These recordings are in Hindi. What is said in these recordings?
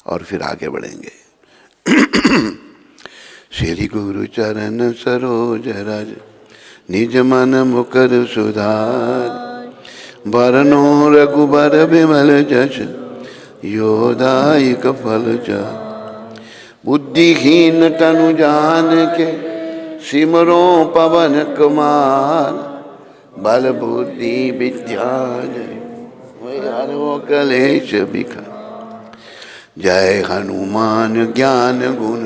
और फिर आगे बढ़ेंगे। श्री गुरु चरण सरोज रज निज मन मुकर सुधार, बरनो रघुबर बिमल जस योदायक फल जा। बुद्धिहीन तनु जान के सिमरो पवन कुमार, बल बुद्धि विद्या हरो कलेश बिखा। जय हनुमान ज्ञान गुण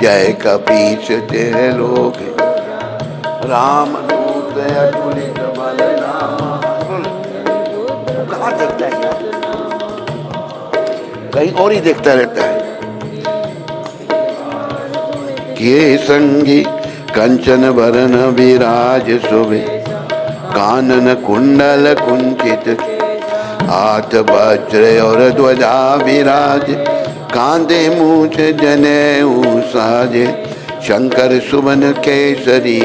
जय कपीस तेह लोक, राम दूत अतुलित बल धामा। कहाँ देखता है, कहीं और ही देखता रहता है। किए संगी कंचन वरण विराज शोभे, कानन कुंडल कुंचित हाथ वज्र और ध्वजा विराज, कांधे मूछ जनेऊ साजे, शंकर सुमन केसरी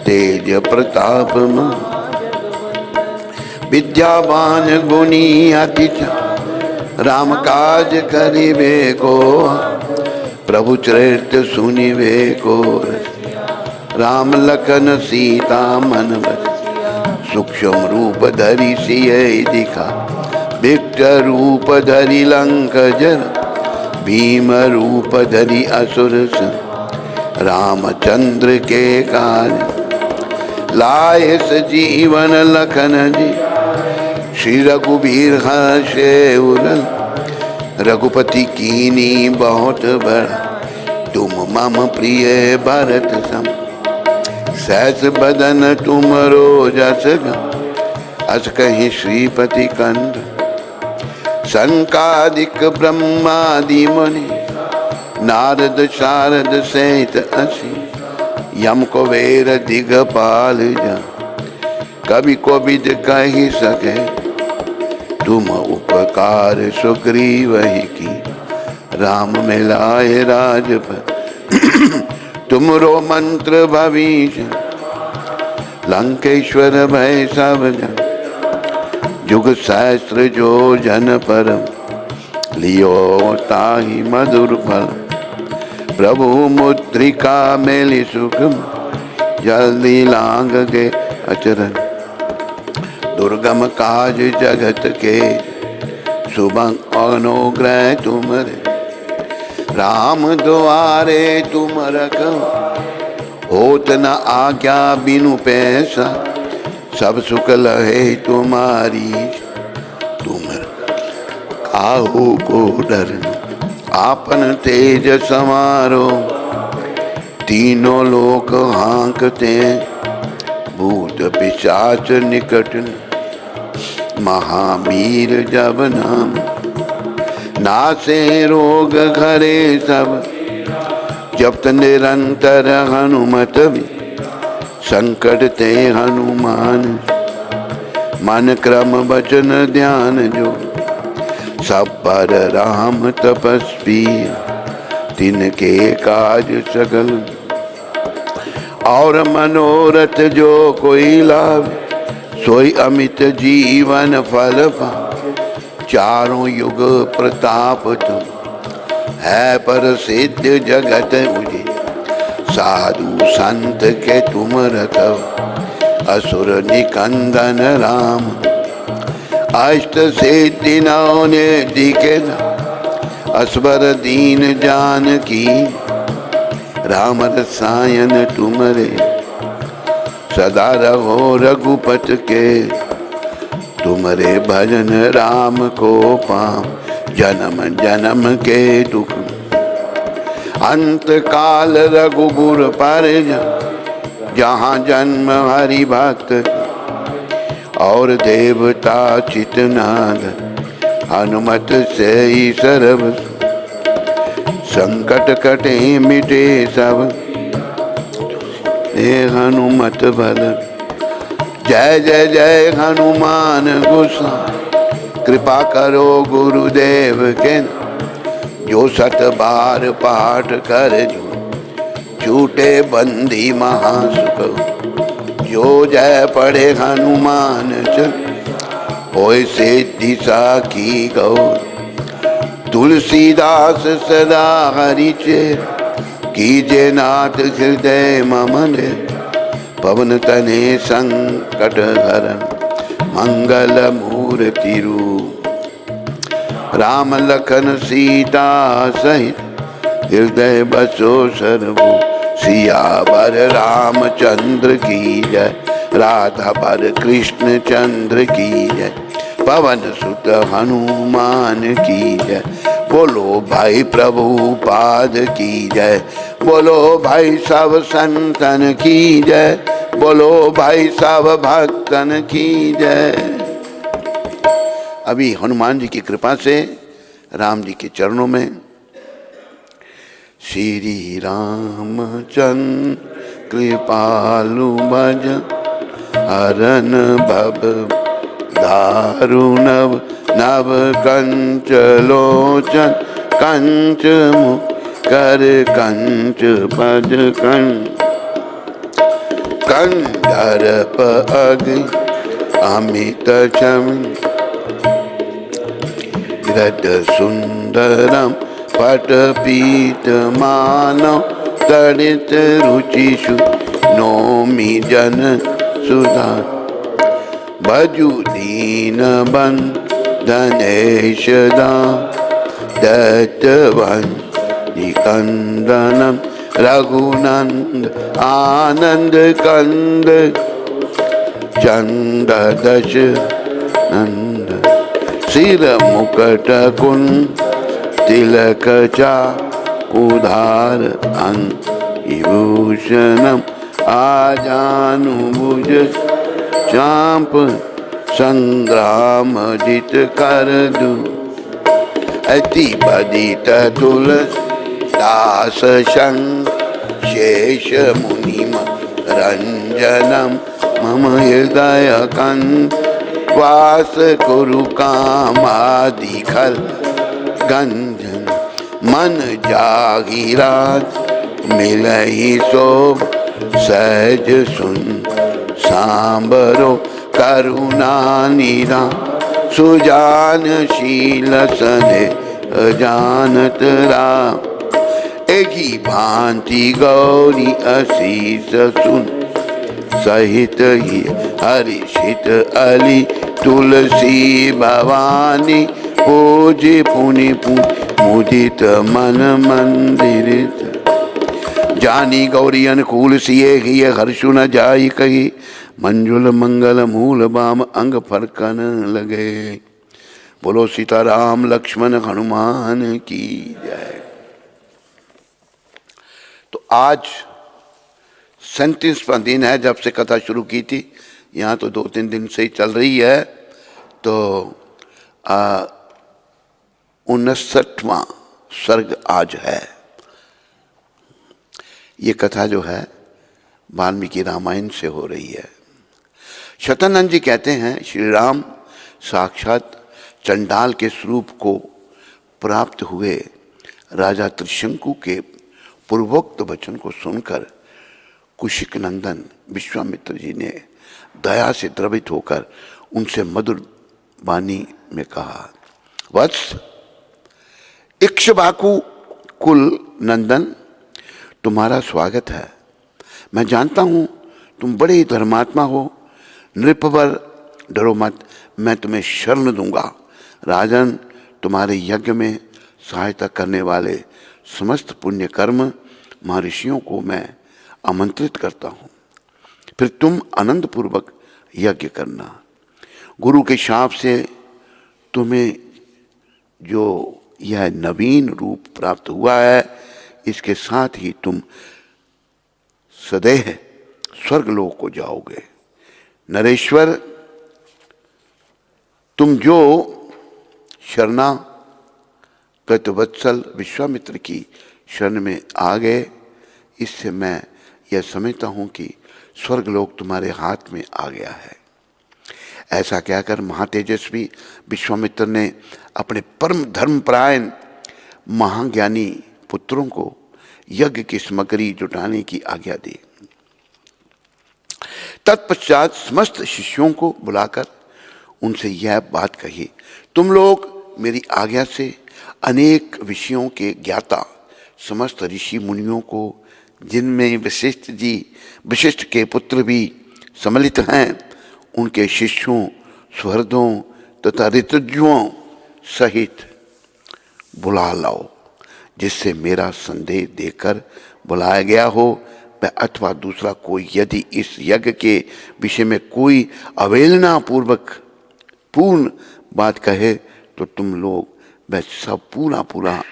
तेज प्रताप विद्यावान गुणी अति राम काज करिबे को, प्रभु चरित्र सुनिबे को। राम लखन सीता मन बस, सूक्ष्म रूप धरि सिय दिखा, विकट रूप धरि लंक जर, भीम रूप धरि असुर सं। रामचंद्र के काज लाए सजीवन लखन जी, श्री रघुबीर हर्षे उरल, रघुपति कीनी बहुत बड़ा, तुम मम प्रिय भरत सम। सहस बदन तुमरो जस अस कहीं श्रीपति कंठ, सनकादिक ब्रह्मादि मुनि, नारद शारद सहित असि, यम कुबेर दिगपाल जा, कवि कोविद कहि सके, तुम उपकार सुग्रीव ही की। राम मिलाए राजपद तुमरो मंत्र भविष्य, लंकेश्वर भय सब जन, जुग सहस्त्र जो जन परम, लियो ताहि मधुर फल। प्रभु मुद्रिका मेलि सुखम, जल्दी लांग गे अचरन। दुर्गम काज जगत के, सुभं अनुग्रह तुमरे। राम द्वारे तुम रखो, होत न आज्ञा बिनु पैसा, सब सुख लहे तुम्हारी। तुम काहू को डरना, आपन तेज समारो, तीनों लोक हाँकते, भूत पिशाच निकट न। महावीर जब नाम, नासे रोग घरे सब, जपत निरंतर हनुमत भी, संकट ते हनुमान। मन क्रम वचन ध्यान जो, सब पर राम तपस्वी, तिनके काज सगल। और मनोरथ जो कोई लाभ, सोई अमित जीवन फल पा। चारों युग प्रताप तुम, है पर सिद्ध जगत मुझे। साधु संत के तुम रखव, असुर निकंदन राम। अष्ट सिद्धि नौ निधि के, असवर दीन जानकी। राम रसायन तुमरे, सदा रहो रघुपत के। तुमरे भजन राम को पाम, जन्म जन्म के दुख। अंत काल रघुबर पर जहाँ जन्म हरि भक्त, और देवता चितनाद, हनुमत से ही सर्व। संकट कटे मिटे सब, हे हनुमत बल। जय जय जय हनुमान गोसाई, कृपा करो गुरुदेव के। जो सत बार पाठ कर जो, छूटे बंदी महासुख। जो जय पढ़े हनुमान चल, होय सिद्धि साखी गौ। तुलसीदास सदा हरिचे कीजे नाथ हृदय ममन पवन तने संकट हरण मंगल मूर्ति रूप राम लखन सीता सहित हृदय बसो सर्वो सियावर रामचंद्र की जय राधा वर कृष्ण चंद्र की जय पवन सुत हनुमान की जय बोलो भाई प्रभुपाद की जय बोलो भाई सब संतन की जय बोलो भाई सब भक्तन की जय। अभी हनुमान जी की कृपा से राम जी के चरणों में श्री रामचंद्र कृपालु भज हरन भव दारुणव नव कंच लोचन कंच मुख कर कंच पद कंदर्प अग्नि अमित चम रद सुंदरम पटपीत मानव तड़ित रुचिषु नौमि जन सुधा भजु दीन बंधनेश दत्तवन निकंदनम रघुनंद आनंद कंद चंद दश नंद सिर मुकट कुंद तिलक चा उधार अंगभूषणम आजानुभुज चांप संग्राम जित कर दू अति बदित तुलदास संग शेष मुनिम रंजनम मम हृदय कंद वास कुरु कामादि खल गंजन मन जागीरात मिलहि शोभ सहज सुन सांबरो करुणा निरा सुजान शील सने अजानत राम एकी भांति गौरी असीस सुन सहित ही हर्षित अली तुलसी भवानी पूजे पुनि मुदित मन मंदिर जानी गौरी अनुकूल सिए ही हर्षु न जाई कही मंजुल मंगल मूल बाम अंग फरकन लगे। बोलो सीताराम लक्ष्मण हनुमान की जय। तो आज 37वां दिन है जब से कथा शुरू की थी, यहाँ तो 2-3 दिन से ही चल रही है। तो 59वां सर्ग आज है। ये कथा जो है वाल्मीकि रामायण से हो रही है। शतानंद जी कहते हैं श्री राम साक्षात चंडाल के स्वरूप को प्राप्त हुए। राजा त्रिशंकु के पूर्वोक्त वचन को सुनकर कुशिक नंदन विश्वामित्र जी ने दया से द्रवित होकर उनसे मधुर वाणी में कहा, वत्स इक्ष्वाकु कुल नंदन, तुम्हारा स्वागत है। मैं जानता हूँ तुम बड़े ही धर्मात्मा हो। नृपवर डरो मत, मैं तुम्हें शरण दूंगा। राजन, तुम्हारे यज्ञ में सहायता करने वाले समस्त पुण्य कर्म महर्षियों को मैं आमंत्रित करता हूँ। फिर तुम आनंद पूर्वक यज्ञ करना। गुरु के शाप से तुम्हें जो यह नवीन रूप प्राप्त हुआ है, इसके साथ ही तुम सदैव स्वर्गलोक को जाओगे। नरेश्वर, तुम जो शरणागत वत्सल विश्वामित्र की शरण में आ गए, इससे मैं यह समझता हूँ कि स्वर्गलोक तुम्हारे हाथ में आ गया है। ऐसा कहकर महातेजस्वी विश्वामित्र ने अपने परम धर्मपरायण महाज्ञानी पुत्रों को यज्ञ की सामग्री जुटाने की आज्ञा दी। तत्पश्चात समस्त शिष्यों को बुलाकर उनसे यह बात कही, तुम लोग मेरी आज्ञा से अनेक विषयों के ज्ञाता समस्त ऋषि मुनियों को, जिनमें वशिष्ठ के पुत्र भी सम्मिलित हैं, उनके शिष्यों, सुहृदों तथा ऋतुज्ञों सहित बुला लाओ, जिससे मेरा संदेह देकर बुलाया गया हो मैं अथवा दूसरा कोई यदि इस यज्ञ के विषय में कोई अवहेलना पूर्ण बात कहे तो तुम लोग वह सब पूरा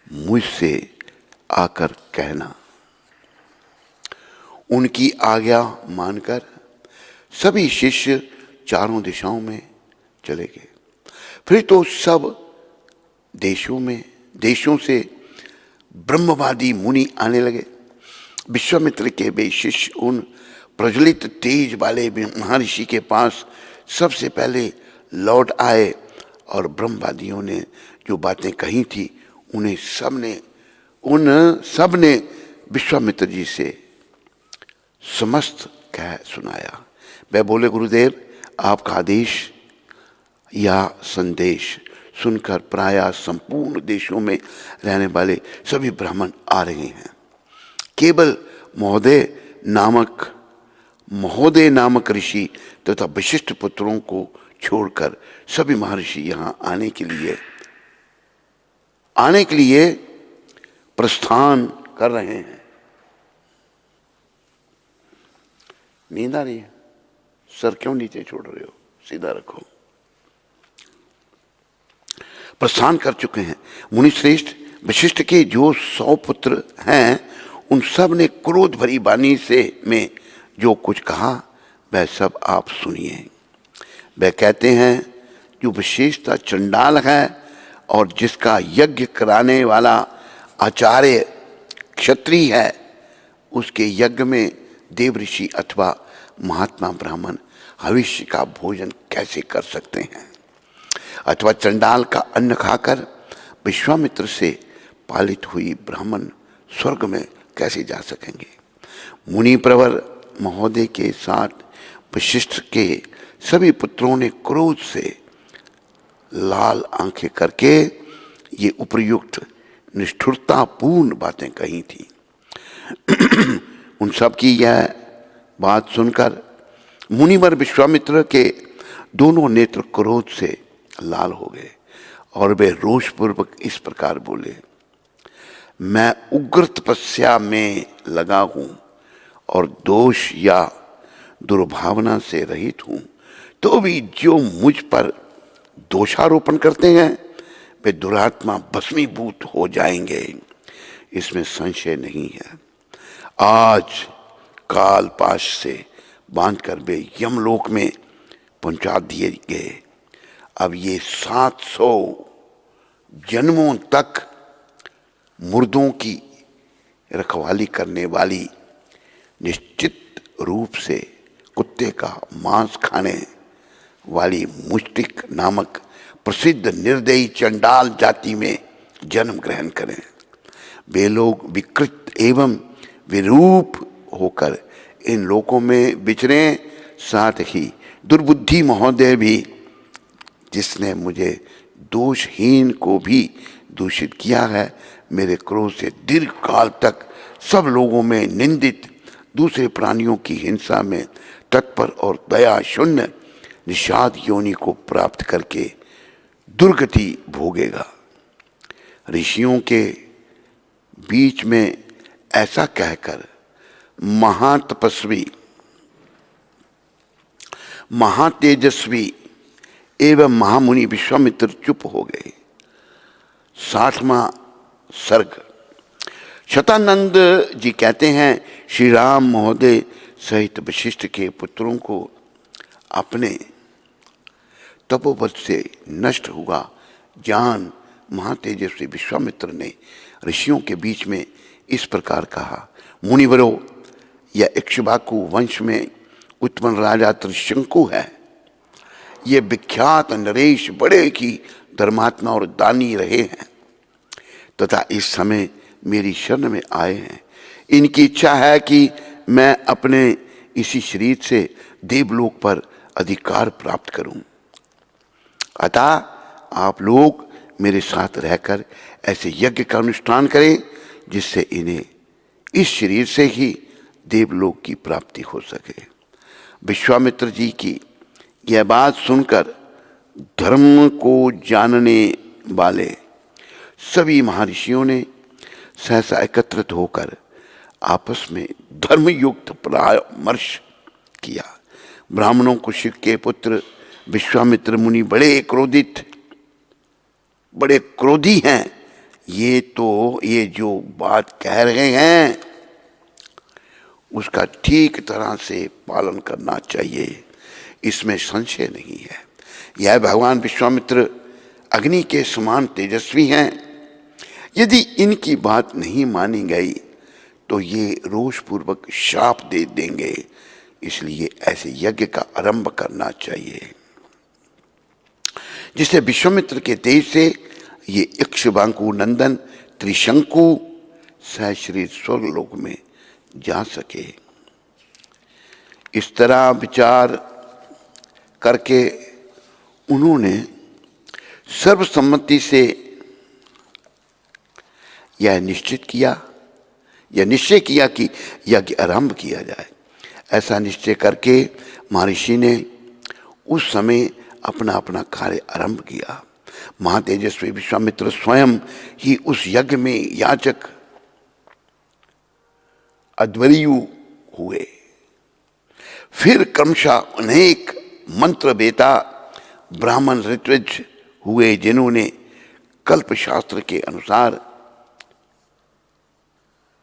मुझसे आकर कहना। उनकी आज्ञा मानकर सभी शिष्य चारों दिशाओं में चले गए। फिर तो सब देशों से ब्रह्मवादी मुनि आने लगे। विश्वामित्र के वे शिष्य उन प्रज्वलित तेज वाले महर्षि के पास सबसे पहले लौट आए और ब्रह्मवादियों ने जो बातें कही थी उन सब ने विश्वामित्र जी से समस्त कह सुनाया। वे बोले, गुरुदेव, आपका आदेश या संदेश सुनकर प्रायः संपूर्ण देशों में रहने वाले सभी ब्राह्मण आ रहे हैं। केवल महोदय नामक ऋषि तथा वशिष्ठ पुत्रों को छोड़कर सभी महर्षि यहाँ आने के लिए प्रस्थान कर रहे हैं। नींद आ रही है? सर क्यों नीचे छोड़ रहे हो? सीधा रखो। प्रस्थान कर चुके हैं। मुनिश्रेष्ठ, वशिष्ठ के जो 100 पुत्र हैं उन सब ने क्रोध भरी वाणी में जो कुछ कहा वह सब आप सुनिए। वह कहते हैं, जो विशेषता चंडाल है और जिसका यज्ञ कराने वाला आचार्य क्षत्रिय है, उसके यज्ञ में देव ऋषि अथवा महात्मा ब्राह्मण भविष्य का भोजन कैसे कर सकते हैं, अथवा चंडाल का अन्न खाकर विश्वामित्र से पालित हुई ब्राह्मण स्वर्ग में कैसे जा सकेंगे। मुनि प्रवर महोदय के साथ वशिष्ठ के सभी पुत्रों ने क्रोध से लाल आंखें करके ये उपयुक्त निष्ठुरतापूर्ण बातें कही थी। उन सब की यह बात सुनकर मुनिवर विश्वामित्र के दोनों नेत्र क्रोध से लाल हो गए और वे रोषपूर्वक इस प्रकार बोले, मैं उग्र तपस्या में लगा हूं और दोष या दुर्भावना से रहित हूं, तो भी जो मुझ पर दोषारोपण करते हैं वे दुरात्मा भस्मीभूत हो जाएंगे, इसमें संशय नहीं है। आज काल पाश से बांधकर वे यमलोक में पहुंचा दिए गए। अब ये 700 जन्मों तक मुर्दों की रखवाली करने वाली, निश्चित रूप से कुत्ते का मांस खाने वाली मुष्टिक नामक प्रसिद्ध निर्दयी चंडाल जाति में जन्म ग्रहण करें। वे लोग विकृत एवं विरूप होकर इन लोकों में विचरें। साथ ही दुर्बुद्धि महोदय भी, जिसने मुझे दोषहीन को भी दूषित किया है, मेरे क्रोध से दीर्घ काल तक सब लोगों में निंदित, दूसरे प्राणियों की हिंसा में तत्पर और दया शून्य निषाद योनि को प्राप्त करके दुर्गति भोगेगा। ऋषियों के बीच में ऐसा कहकर महातपस्वी, महातेजस्वी एवं महामुनि विश्वामित्र चुप हो गए। 60वां सर्ग। शतानंद जी कहते हैं, श्री राम महोदय सहित वशिष्ठ के पुत्रों को अपने तपोबल से नष्ट हुआ जान महातेजस्वी विश्वामित्र ने ऋषियों के बीच में इस प्रकार कहा, मुनिवरों, यह इक्ष्वाकु वंश में उत्पन्न राजा त्रिशंकु है। ये विख्यात नरेश बड़े ही धर्मात्मा और दानी रहे हैं तथा इस समय मेरी शरण में आए हैं। इनकी इच्छा है कि मैं अपने इसी शरीर से देवलोक पर अधिकार प्राप्त करूं। अतः आप लोग मेरे साथ रहकर ऐसे यज्ञ का अनुष्ठान करें जिससे इन्हें इस शरीर से ही देवलोक की प्राप्ति हो सके। विश्वामित्र जी की यह बात सुनकर धर्म को जानने वाले सभी महर्षियों ने सहसा एकत्रित होकर आपस में धर्मयुक्त परामर्श किया। ब्राह्मणों कुशिक के पुत्र विश्वामित्र मुनि बड़े क्रोधी हैं। ये जो बात कह रहे हैं उसका ठीक तरह से पालन करना चाहिए, इसमें संशय नहीं है। यह भगवान विश्वामित्र अग्नि के समान तेजस्वी हैं। यदि इनकी बात नहीं मानी गई तो ये रोषपूर्वक शाप दे देंगे, इसलिए ऐसे यज्ञ का आरंभ करना चाहिए जिससे विश्वामित्र के तेज से ये इक्ष्वाकु नंदन त्रिशंकु सहशरीर स्वर्गलोक में जा सके। इस तरह विचार करके उन्होंने सर्वसम्मति से यह निश्चय किया कि यज्ञ आरंभ किया जाए। ऐसा निश्चय करके महर्षि ने उस समय अपना अपना कार्य आरंभ किया। महातेजस्वी विश्वामित्र स्वयं ही उस यज्ञ में याचक अध्वर्यु हुए। फिर क्रमशः अनेक मंत्र बेता ब्राह्मण ऋत्विज हुए जिन्होंने कल्प शास्त्र के अनुसार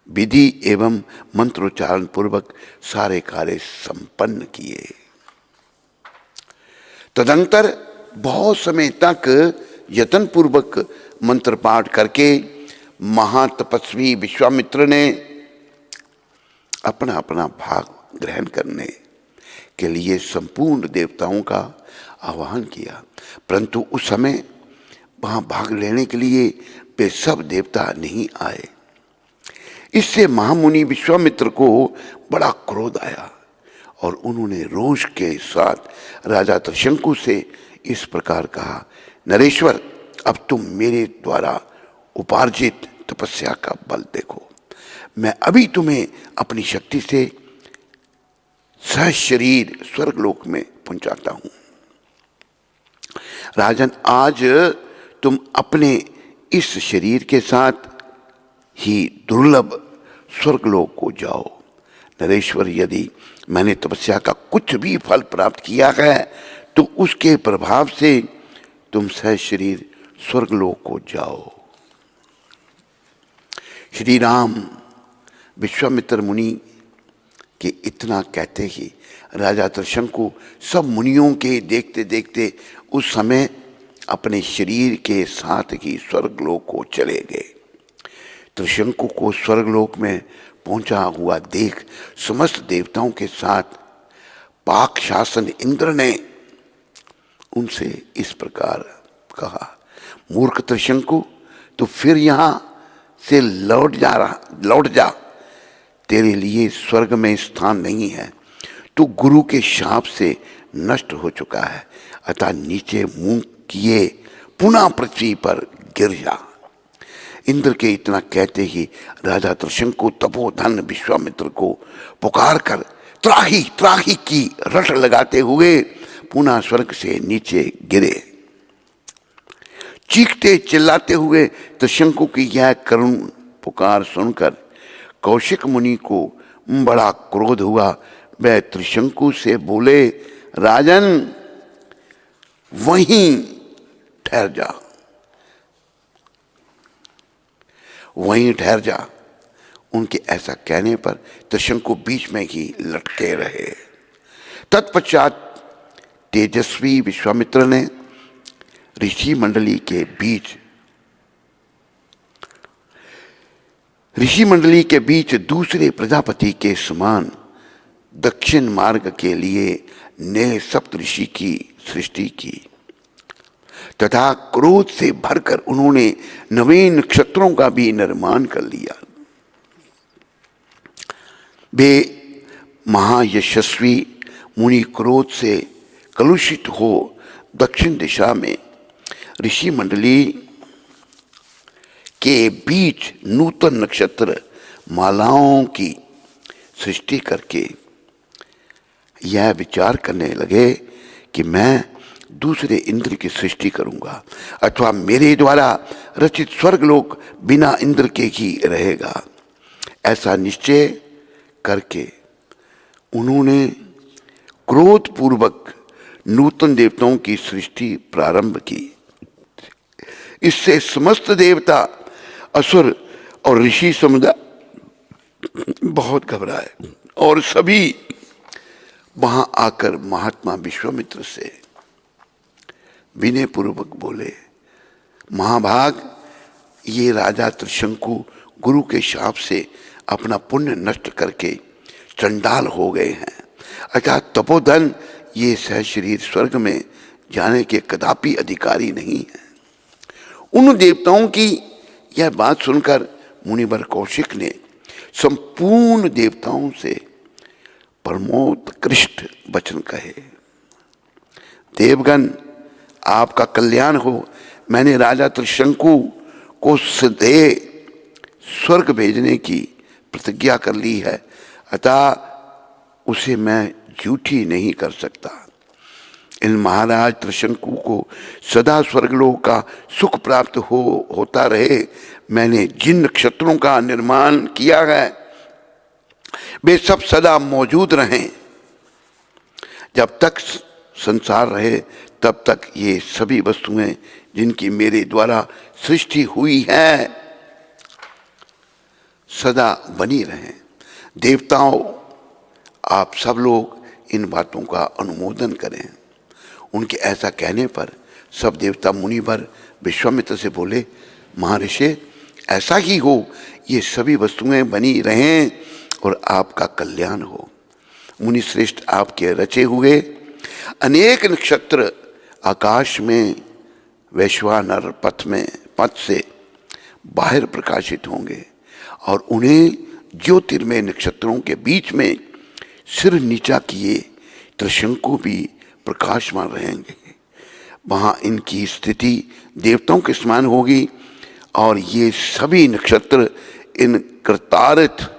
विधि एवं मंत्रोच्चारण पूर्वक सारे कार्य संपन्न किए। तदंतर बहुत समय तक यत्न पूर्वक मंत्र पाठ करके महातपस्वी विश्वामित्र ने अपना अपना भाग ग्रहण करने के लिए संपूर्ण देवताओं का आह्वान किया, परंतु उस समय वहां भाग लेने के लिए वे सब देवता नहीं आए। इससे महामुनि विश्वामित्र को बड़ा क्रोध आया और उन्होंने रोष के साथ राजा त्रिशंकु से इस प्रकार कहा, नरेश्वर, अब तुम मेरे द्वारा उपार्जित तपस्या का बल देखो। मैं अभी तुम्हें अपनी शक्ति से सहशरीर स्वर्गलोक में पहुंचाता हूं। राजन, आज तुम अपने इस शरीर के साथ ही दुर्लभ स्वर्गलोक को जाओ। नरेश्वर, यदि मैंने तपस्या का कुछ भी फल प्राप्त किया है तो उसके प्रभाव से तुम सहशरीर स्वर्गलोक को जाओ। श्री राम विश्वामित्र मुनि के इतना कहते ही राजा त्रिशंकु सब मुनियों के देखते देखते उस समय अपने शरीर के साथ ही स्वर्गलोक को चले गए। त्रिशंकु को स्वर्गलोक में पहुंचा हुआ देख समस्त देवताओं के साथ पाक शासन इंद्र ने उनसे इस प्रकार कहा, मूर्ख त्रिशंकु, तू फिर यहां से लौट जा। तेरे लिए स्वर्ग में स्थान नहीं है। तू गुरु के शाप से नष्ट हो चुका है, अतः नीचे मुंह किए पुनः पृथ्वी पर गिर जा। इंद्र के इतना कहते ही राजा त्रिशंकु तपोधन विश्वामित्र को पुकार कर त्राही त्राही की रट लगाते हुए पुनः स्वर्ग से नीचे गिरे। चीखते चिल्लाते हुए त्रिशंकु की यह करुण पुकार सुनकर कौशिक मुनि को बड़ा क्रोध हुआ। वह त्रिशंकु से बोले, राजन, वहीं ठहर जा। उनके ऐसा कहने पर त्रिशंकु बीच में ही लटके रहे। तत्पश्चात तेजस्वी विश्वामित्र ने ऋषि मंडली के बीच दूसरे प्रजापति के समान दक्षिण मार्ग के लिए नए सप्तऋषि की सृष्टि की तथा क्रोध से भरकर उन्होंने नवीन नक्षत्रों का भी निर्माण कर लिया। वे महायशस्वी मुनि क्रोध से कलुषित हो दक्षिण दिशा में ऋषि मंडली के बीच नूतन नक्षत्र मालाओं की सृष्टि करके यह विचार करने लगे कि मैं दूसरे इंद्र की सृष्टि करूंगा, अथवा मेरे द्वारा रचित स्वर्गलोक बिना इंद्र के ही रहेगा। ऐसा निश्चय करके उन्होंने क्रोधपूर्वक नूतन देवताओं की सृष्टि प्रारंभ की। इससे समस्त देवता, असुर और ऋषि समुदाय बहुत घबराए और सभी वहां आकर महात्मा विश्वामित्र से विनय पूर्वक बोले, महाभाग, ये राजा त्रिशंकु गुरु के शाप से अपना पुण्य नष्ट करके चंडाल हो गए हैं, अतः तपोधन ये सहशरीर स्वर्ग में जाने के कदापि अधिकारी नहीं है। उन देवताओं की यह बात सुनकर मुनिवर कौशिक ने संपूर्ण देवताओं से परमोत्कृष्ट वचन कहे, देवगण, आपका कल्याण हो। मैंने राजा त्रिशंकु को सीधे स्वर्ग भेजने की प्रतिज्ञा कर ली है, अतः उसे मैं झूठी नहीं कर सकता। इन महाराज त्रिशंकु को सदा स्वर्गलोक का सुख प्राप्त होता रहे। मैंने जिन नक्षत्रों का निर्माण किया है वे सब सदा मौजूद रहें। जब तक संसार रहे तब तक ये सभी वस्तुएं जिनकी मेरे द्वारा सृष्टि हुई है सदा बनी रहें। देवताओं, आप सब लोग इन बातों का अनुमोदन करें। उनके ऐसा कहने पर सब देवता मुनिवर विश्वामित्र से बोले, महर्षि, ऐसा ही हो, ये सभी वस्तुएं बनी रहें और आपका कल्याण हो। मुनि श्रेष्ठ, आपके रचे हुए अनेक नक्षत्र आकाश में वैश्वानर पथ से बाहर प्रकाशित होंगे और उन्हें ज्योतिर्मय नक्षत्रों के बीच में सिर नीचा किए त्रिशंकु भी प्रकाशमान रहेंगे। वहां इनकी स्थिति देवताओं के समान होगी और ये सभी नक्षत्र इन कृतार्थ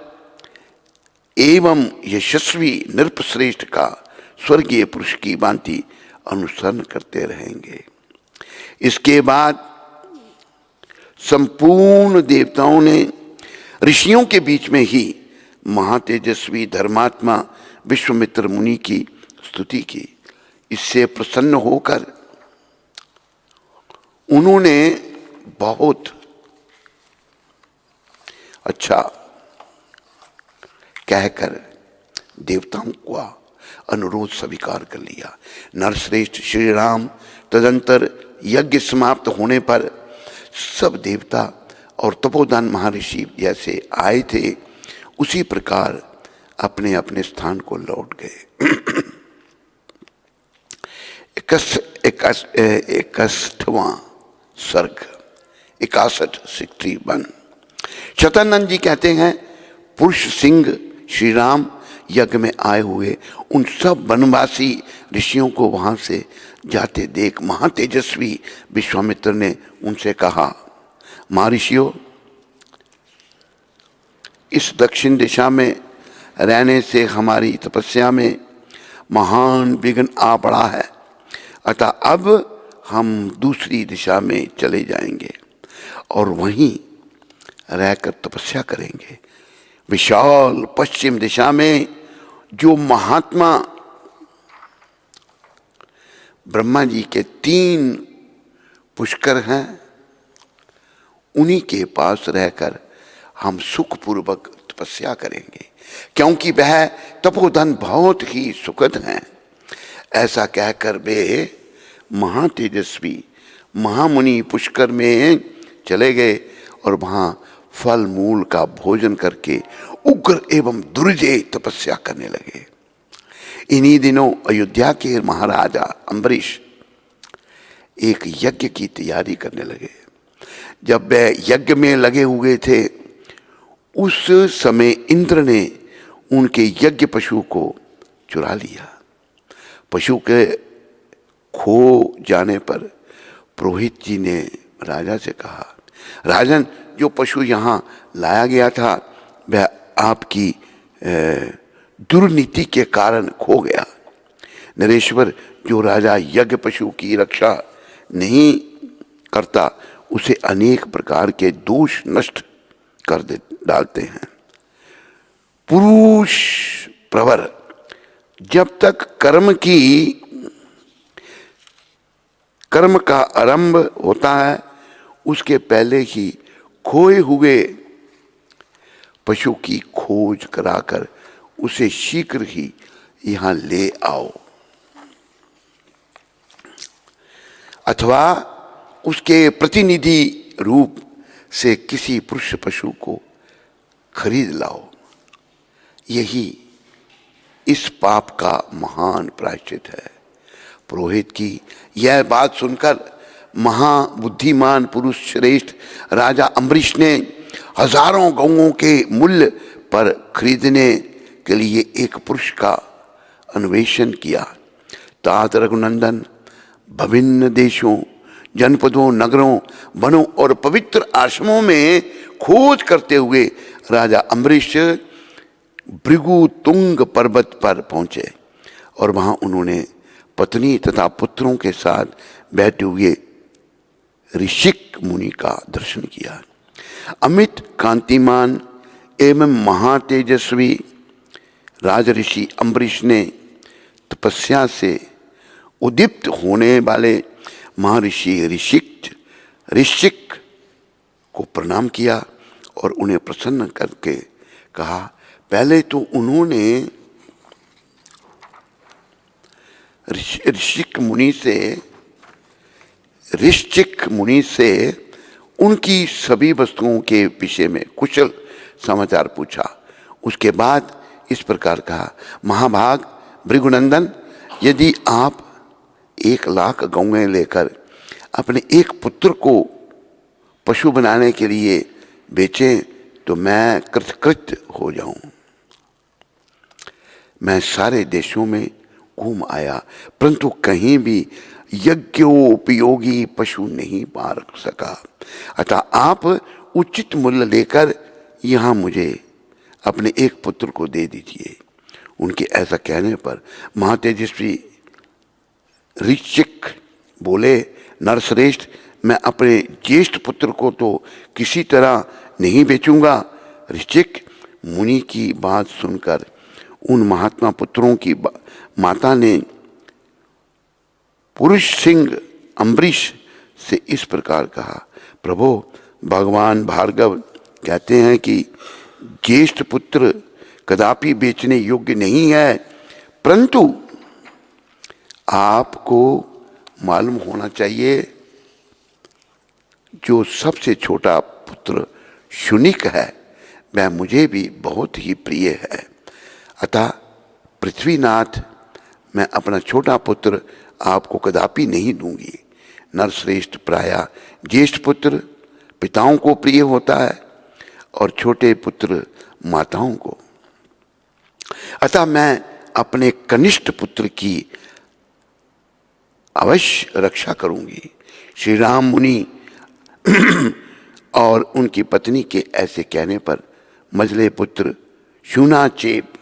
एवं यशस्वी नृपश्रेष्ठ का स्वर्गीय पुरुष की भांति अनुसरण करते रहेंगे। इसके बाद संपूर्ण देवताओं ने ऋषियों के बीच में ही महातेजस्वी धर्मात्मा विश्वामित्र मुनि की स्तुति की। इससे प्रसन्न होकर उन्होंने बहुत अच्छा कहकर देवताओं का अनुरोध स्वीकार कर लिया। नरश्रेष्ठ श्री राम तदंतर यज्ञ समाप्त होने पर सब देवता और तपोधन महर्षि जैसे आए थे उसी प्रकार अपने अपने स्थान को लौट गए। 61वां सर्ग 61 चतुरानंद जी कहते हैं, पुरुष सिंह श्री राम यज्ञ में आए हुए उन सब वनवासी ऋषियों को वहां से जाते देख महातेजस्वी विश्वामित्र ने उनसे कहा, महर्षियों, इस दक्षिण दिशा में रहने से हमारी तपस्या में महान विघ्न आ पड़ा है, अतः अब हम दूसरी दिशा में चले जाएंगे और वहीं रहकर तपस्या करेंगे। विशाल पश्चिम दिशा में जो महात्मा ब्रह्मा जी के 3 पुष्कर हैं उन्हीं के पास रहकर हम सुखपूर्वक तपस्या करेंगे, क्योंकि वह तपोधन बहुत ही सुखद हैं। ऐसा कहकर वे महातेजस्वी महामुनि पुष्कर में चले गए और वहां फल मूल का भोजन करके उग्र एवं दुर्जय तपस्या करने लगे। इन्हीं दिनों अयोध्या के महाराजा अम्बरीश एक यज्ञ की तैयारी करने लगे। जब वे यज्ञ में लगे हुए थे उस समय इंद्र ने उनके यज्ञ पशु को चुरा लिया। पशु के खो जाने पर पुरोहित जी ने राजा से कहा, राजन, जो पशु यहाँ लाया गया था वह आपकी दुर्नीति के कारण खो गया। नरेश्वर, जो राजा यज्ञ पशु की रक्षा नहीं करता उसे अनेक प्रकार के दोष नष्ट कर डालते हैं। पुरुष प्रवर, जब तक कर्म का आरंभ होता है उसके पहले ही खोए हुए पशु की खोज कराकर उसे शीघ्र ही यहां ले आओ, अथवा उसके प्रतिनिधि रूप से किसी पुरुष पशु को खरीद लाओ। यही इस पाप का महान प्रायश्चित है। पुरोहित की यह बात सुनकर महाबुद्धिमान पुरुष श्रेष्ठ राजा अम्बरीश ने हजारों गौओं के मूल्य पर खरीदने के लिए एक पुरुष का अन्वेषण किया। तात रघुनंदन विभिन्न देशों, जनपदों, नगरों, वनों और पवित्र आश्रमों में खोज करते हुए राजा अम्बरीश भृगु तुंग पर्वत पर पहुंचे और वहां उन्होंने पत्नी तथा पुत्रों के साथ बैठे हुए ऋषिक मुनि का दर्शन किया। अमित कांतिमान एवं महातेजस्वी राजऋषि अम्बरीश ने तपस्या से उद्दीप्त होने वाले महर्षि ऋषिक को प्रणाम किया और उन्हें प्रसन्न करके कहा। पहले तो उन्होंने ऋषिक मुनि से उनकी सभी वस्तुओं के विषय में कुशल समाचार पूछा। उसके बाद इस प्रकार कहा, महाभाग भृगुनंदन, यदि आप 1,00,000 गौएं लेकर अपने एक पुत्र को पशु बनाने के लिए बेचें तो मैं कृतकृत्य हो जाऊं। मैं सारे देशों में घूम आया परंतु कहीं भी यज्ञोपयोगी पशु नहीं पा सका, अतः आप उचित मूल्य लेकर यहाँ मुझे अपने एक पुत्र को दे दीजिए। उनके ऐसा कहने पर महातेजस्वी ऋषिक बोले, नरश्रेष्ठ, मैं अपने ज्येष्ठ पुत्र को तो किसी तरह नहीं बेचूंगा। ऋषिक मुनि की बात सुनकर उन महात्मा पुत्रों की माता ने पुरुष सिंह अम्बरीश से इस प्रकार कहा, प्रभु, भगवान भार्गव कहते हैं कि ज्येष्ठ पुत्र कदापि बेचने योग्य नहीं है, परंतु आपको मालूम होना चाहिए जो सबसे छोटा पुत्र शुनिक है वह मुझे भी बहुत ही प्रिय है। अतः पृथ्वीनाथ, मैं अपना छोटा पुत्र आपको कदापि नहीं दूंगी। नरश्रेष्ठ, प्रायः ज्येष्ठ पुत्र पिताओं को प्रिय होता है और छोटे पुत्र माताओं को। अतः मैं अपने कनिष्ठ पुत्र की अवश्य रक्षा करूंगी। श्री राम मुनि और उनकी पत्नी के ऐसे कहने पर मजले पुत्र सुनाशेप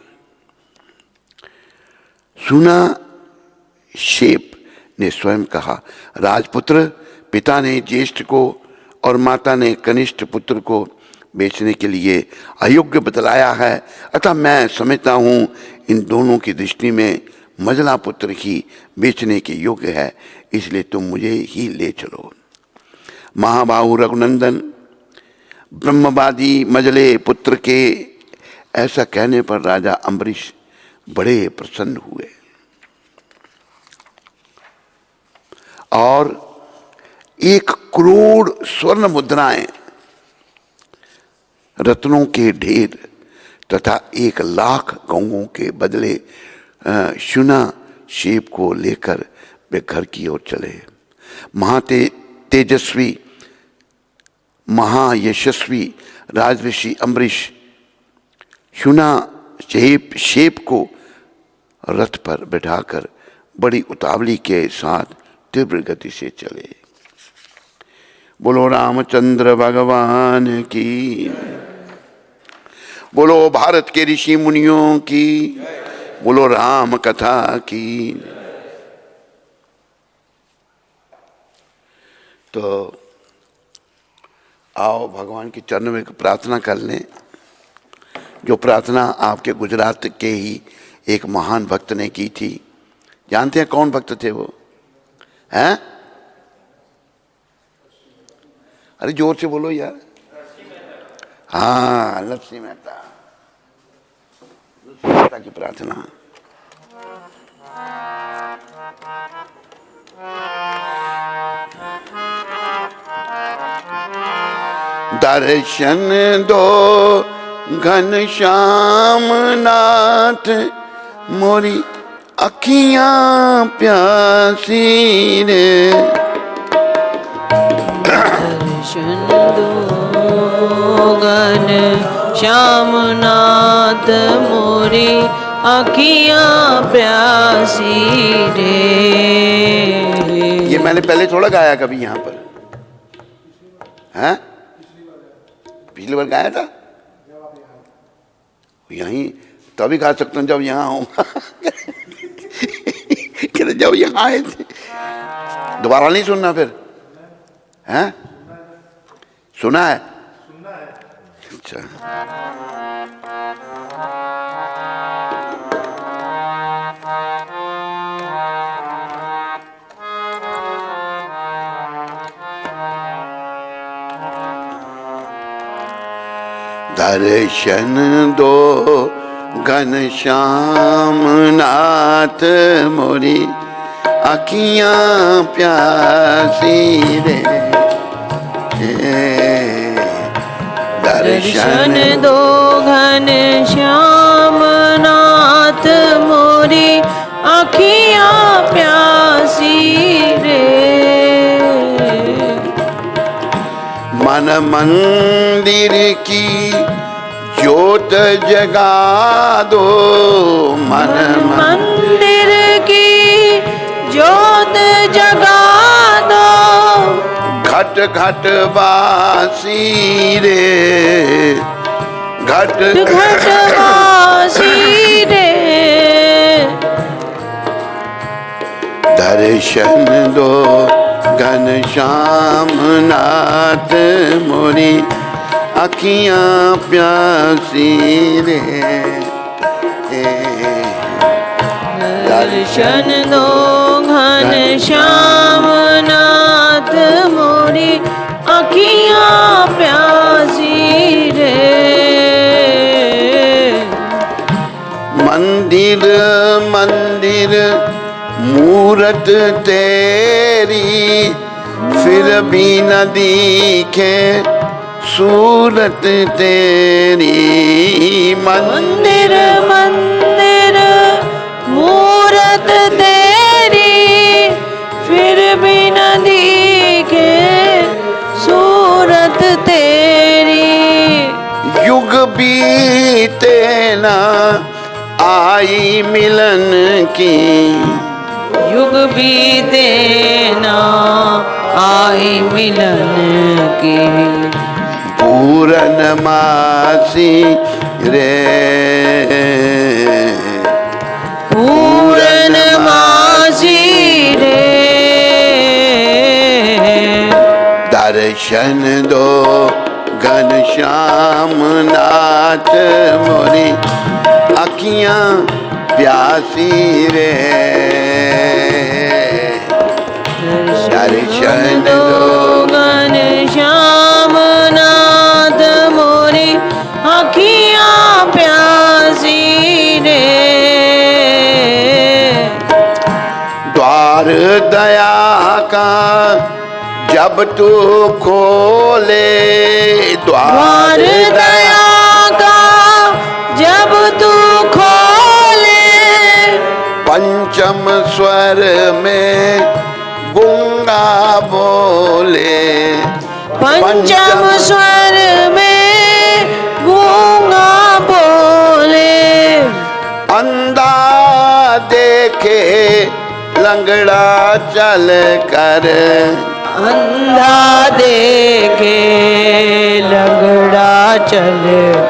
ने स्वयं कहा, राजपुत्र, पिता ने ज्येष्ठ को और माता ने कनिष्ठ पुत्र को बेचने के लिए अयोग्य बतलाया है, अतः मैं समझता हूँ इन दोनों की दृष्टि में मजला पुत्र ही बेचने के योग्य है, इसलिए तुम मुझे ही ले चलो। महाबाहु रघुनंदन, ब्रह्मवादी मजले पुत्र के ऐसा कहने पर राजा अम्बरीश बड़े प्रसन्न हुए और 1 करोड़ स्वर्ण मुद्राएं, रत्नों के ढेर तथा 1,00,000 गौओं के बदले शुनाशेप को लेकर वे घर की ओर चले। तेजस्वी महायशस्वी राजऋषि अम्बरीश शुनाशेप को रथ पर बैठाकर बड़ी उतावली के साथ तीव्र गति से चले। बोलो रामचंद्र भगवान की, बोलो भारत के ऋषि मुनियों की, बोलो राम कथा की। तो आओ भगवान के चरणों में प्रार्थना कर लें, जो प्रार्थना आपके गुजरात के ही एक महान भक्त ने की थी। जानते हैं कौन भक्त थे वो? हैं? अरे जोर से बोलो यार। हाँ, नरसिंह मेहता। नरसिंह मेहता की प्रार्थना। दर्शन दो घनश्याम नाथ, मोरी अखियां प्यासी रे। दर्शन दो घनश्याम नाथ, मोरी अखियां प्यासी रे। ये मैंने पहले थोड़ा गाया कभी यहाँ पर, हैं? पिछली बार गाया था यहीं, तभी गा सकता हूँ जब यहाँ आऊंगा। जब यहाँ आए थे दोबारा नहीं सुनना फिर, हैं? सुना है? अच्छा। दर्शन दो घनश्याम नाथ, मोरी अखियां प्यासी रे। दर्शन दो घनश्याम नाथ, मोरी अखियां प्यासी रे। मन मंदिर की ज्योत जगा दो, मन मंदिर की ज्योत जगा दो। घट घट वासी रे, घट घट वासी रे। दर्शन दो घनश्याम नाथ, मोरी अखियां प्यासी रे। दर्शन दो घनश्याम नाथ, मोरी अखियां प्यासी रे। मंदिर मंदिर मूरत तेरी, फिर भी न दिखे सूरत तेरी। मंदिर मंदिर मूरत तेरी, फिर भी न दिखे सूरत तेरी। युग बीते ना आई मिलन की, युग बीते ना आई मिलन की। पूरनमासी रे, पूरनमासी रे। दर्शन दो घनश्याम नाथ, मोरी अखियां प्यासी रे। दर्शन दो घनश्याम नाथ, मोरी अखियां प्यासी रे। द्वार दया का जब तू खोले, द्वार दया का जब तू खोले। पंचम स्वर में गूंगा बोले, पंचम स्वर में गूंगा बोले। अंधा देखे लंगड़ा चल कर, अंधा देखे लंगड़ा चल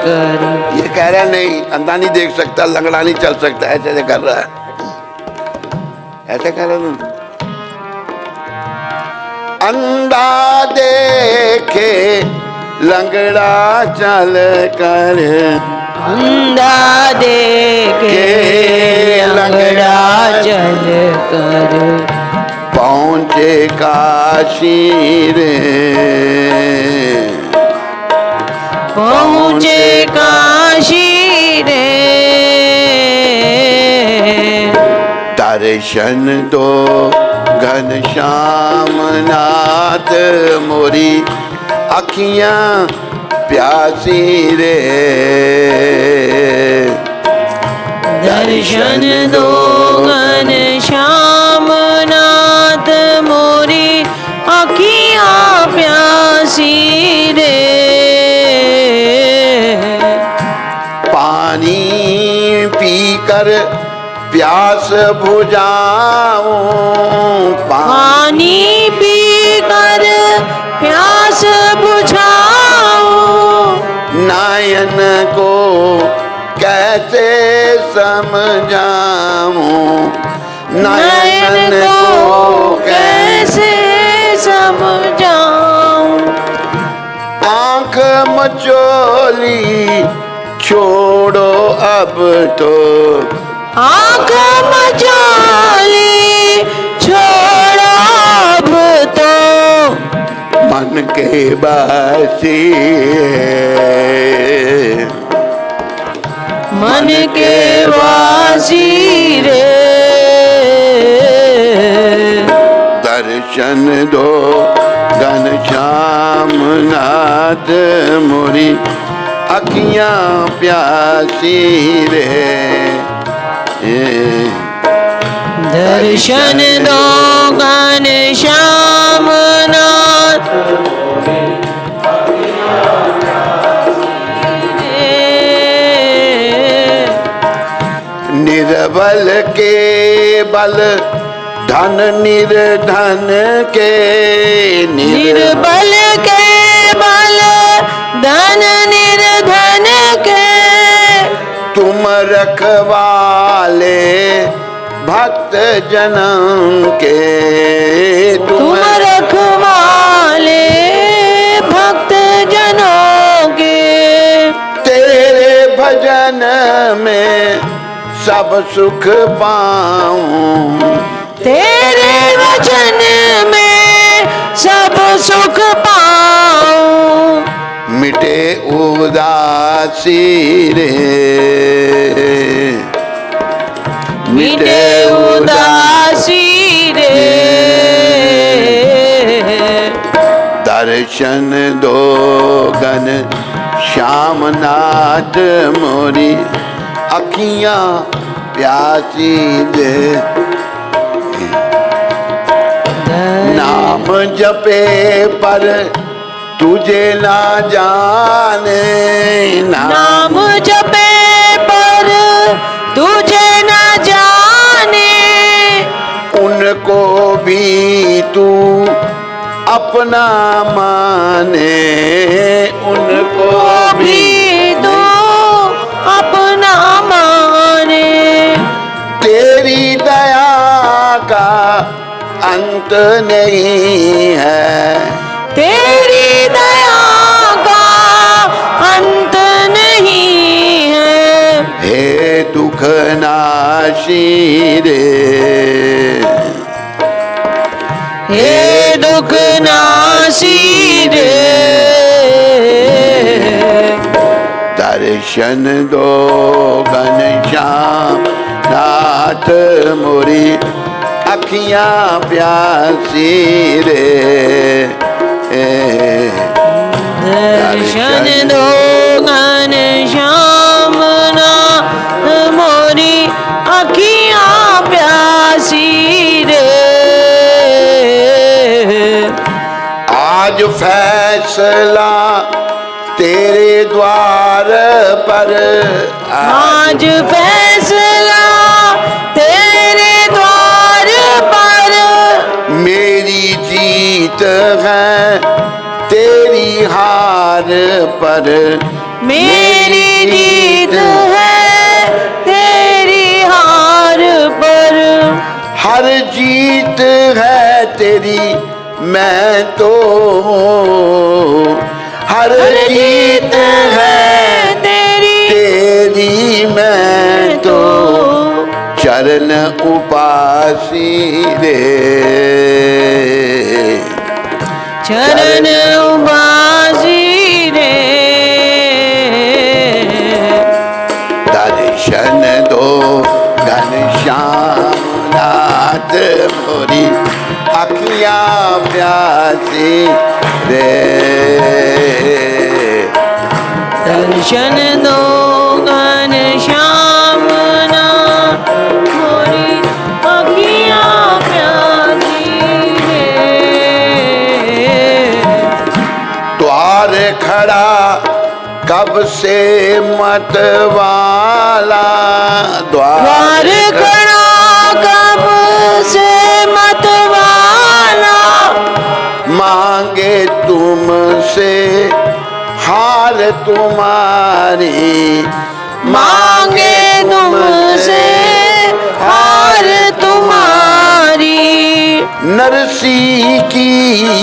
कर। ये कह रहा नहीं, अंधा नहीं देख सकता, लंगड़ा नहीं चल सकता, ऐसे ऐसे कर रहा है, ऐसे कर रहा है। अंधा देखे लंगड़ा चल कर, अंधा देखे लंगड़ा चल कर। पहुँचे काशी रे, पहुँचे काशी रे। दर्शन दो घनश्याम नाथ मोरी अखियां प्यासी रे। दर्शन दो घनश्याम नाथ मोरी अखियां प्यासी रे। पानी पीकर प्यास बुझाऊं, पानी पीकर प्यास बुझाऊं। नयन को कैसे समझाऊं, नयन को कैसे समझाऊं। आँख मचोली छोड़ो अब तो, आँख मचोली छोड़ो अब तो। मन के बासी मन के वासी रे। दर्शन दो घनश्याम नाथ मोरी अखियां प्यासी रे। दर्शन दो घनश्याम नाथ निर्बल के बल धन निर्धन के, निर्बल के बल धन निर्धन के। तुम रखवाले भक्त जनम के, तुम रखवाले भक्त जनों के। तेरे भजन में सब सुख पाऊं, तेरे वचन में सब सुख पाऊं। मिटे उदासी रे, मिटे उदासी रे। दर्शन दो घनश्याम नाथ मोरी अखियां प्यासी दे। नाम जपे पर तुझे ना जाने, नाम जपे पर तुझे न जाने। उनको भी तू अपना माने, उनको भी तू अपना माने। तेरी दया का अंत नहीं है, तेरी दया का अंत नहीं है। हे दुख नाशी रे, हे दुख नासी रे। दर्शन दो घनश्याम नाथ मोरी अखियां प्यासी रे। दर्शन दो घनश्याम नाथ मोरी अखियां प्यासी रे। आज फैसला तेरे द्वार पर, आज फैसला तेरे द्वार पर। मेरी जीत द्वार पर मेरी जीत है तेरी हार पर। हर जीत है तेरी मैं तो हर जीत है तेरी मैं तो चरण उपासी रे चरण उबासी रे। दर्शन दो घनश्याम नाथ मोरी अखियां प्यासी रे दर्शन दो घनश्याम नाथ मोरी अखियां प्यासी रे। द्वार खड़ा कब से मतवाला द्वार खड़ा कब से मतवाला मांगे तुमसे हार तुम्हारी मांगे तुमसे हार तुम्हारी। नरसी की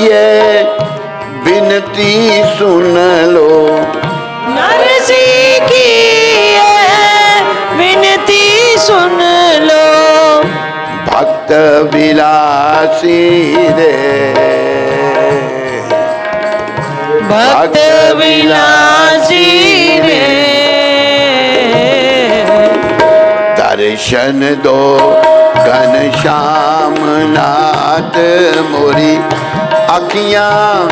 ये विनती सुन लो नरसी की है विनती सुन लो भक्त विलासी रे भक्त विलासी रे। दर्शन दो घनश्याम नाथ मोरी अखियां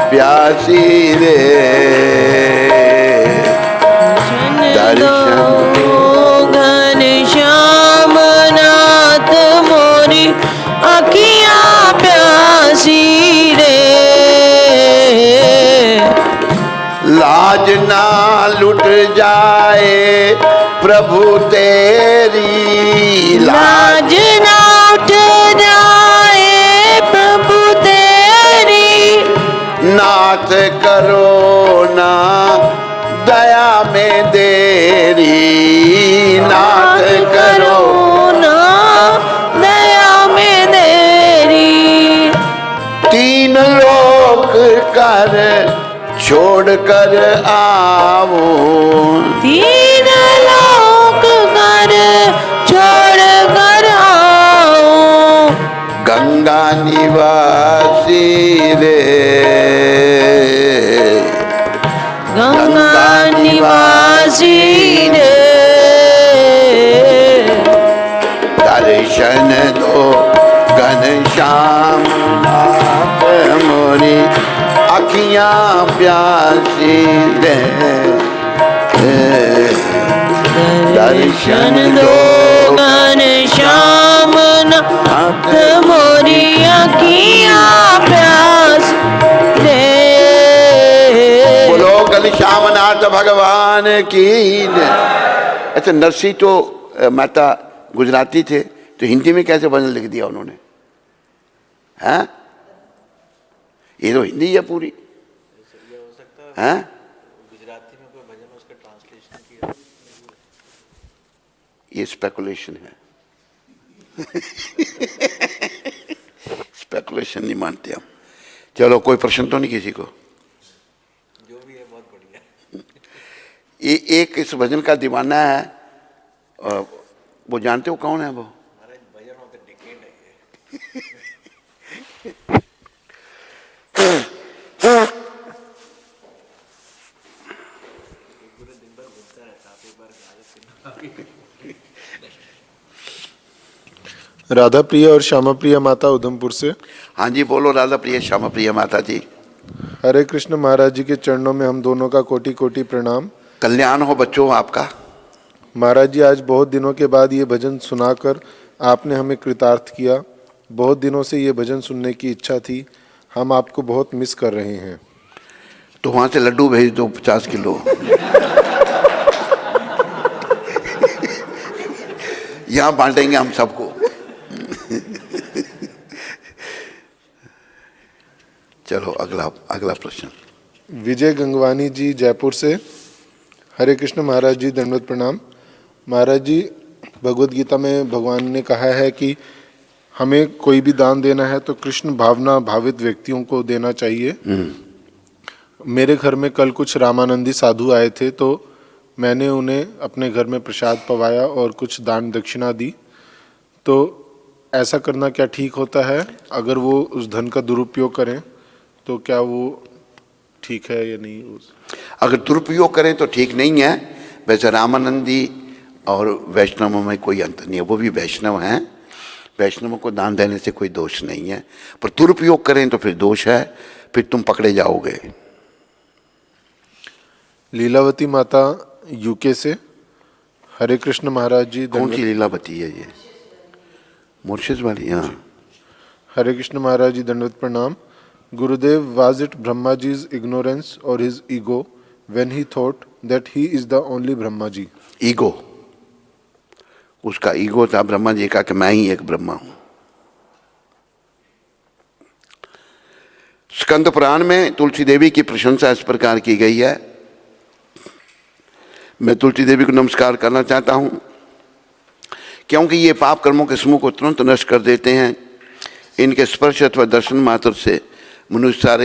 प्यासी रे दर्शन दो घनश्याम नाथ मोरी अखियां प्यासी रे। लाज ना लुट जाए प्रभु तेरी लाज ना उठ जाए प्रभु तेरी। नाथ करो ना दया में देरी नाथ करो ना दया में देरी। तीन लोक कर छोड़ कर आओ तीन लोक कर छोड़ कर आओ गंगा निवासी रे गंगा निवासी रे। दर्शन दो घनश्याम नाथ मोरी अखियां प्यासी रे दर्शन दो घनश्याम नाथ मोरी अखियां प्यास रे। बोलो घनश्याम नाथ भगवान की जय। अच्छा नरसी तो माता गुजराती थे तो हिंदी में कैसे भजन लिख दिया उन्होंने हैं? ये तो हिंदी है पूरी हैं? गुजराती में कोई भजन उसका ट्रांसलेशन किया ये स्पेकुलेशन है स्पेकुलेशन नहीं मानते हम। चलो कोई प्रश्न तो नहीं किसी को? जो भी है बहुत बढ़िया। ये एक इस भजन का दीवाना है और वो जानते हो कौन है वो? महाराज भजन ऑफ द डिकेड है ये। पूरे दिन भर घूमता रहता, आप एक बार गा लेते। राधा प्रिय और श्यामा प्रिय माता उधमपुर से। हाँ जी बोलो राधा प्रिय श्यामा प्रिय माता जी। हरे कृष्ण महाराज जी के चरणों में हम दोनों का कोटि कोटि प्रणाम। कल्याण हो बच्चों आपका। महाराज जी आज बहुत दिनों के बाद ये भजन सुनाकर आपने हमें कृतार्थ किया। बहुत दिनों से ये भजन सुनने की इच्छा थी। हम आपको बहुत मिस कर रहे हैं। तो वहां से लड्डू भेज दो 50 किलो यहाँ बांटेंगे हम सबको चलो अगला प्रश्न। विजय गंगवानी जी जयपुर से। हरे कृष्ण महाराज जी, दंडवत प्रणाम। महाराज जी, भगवत गीता में भगवान ने कहा है कि हमें कोई भी दान देना है तो कृष्ण भावना भावित व्यक्तियों को देना चाहिए। मेरे घर में कल कुछ रामानंदी साधु आए थे, तो मैंने उन्हें अपने घर में प्रसाद पवाया और कुछ दान दक्षिणा दी। तो ऐसा करना क्या ठीक होता है? अगर वो उस धन का दुरुपयोग करें तो क्या वो ठीक है या नहीं? अगर दुरुपयोग करें तो ठीक नहीं है। वैसे रामानंदी और वैष्णवों में कोई अंतर नहीं है, वो भी वैष्णव हैं। वैष्णवों को दान देने से कोई दोष नहीं है, पर दुरुपयोग करें तो फिर दोष है, फिर तुम पकड़े जाओगे। लीलावती माता यूके से। हरे कृष्ण महाराज जी, कौन सी लीलावती है ये? मोर्शिस वाली? हाँ। हरे कृष्ण महाराज जी, दंडवत प्रणाम। गुरुदेव, was it Brahmaji's ignorance or his ego when he thought that he is the only Brahmaji? Ego, उसका ईगो था ब्रह्मा जी का कि मैं ही एक ब्रह्मा हूं। स्कंद पुराण में तुलसी देवी की प्रशंसा इस प्रकार की गई है। मैं तुलसी देवी को नमस्कार करना चाहता हूं, क्योंकि ये पाप कर्मों के समूह को तुरंत नष्ट कर देते हैं। इनके स्पर्श अथवा दर्शन मात्र से मनुष्य सारे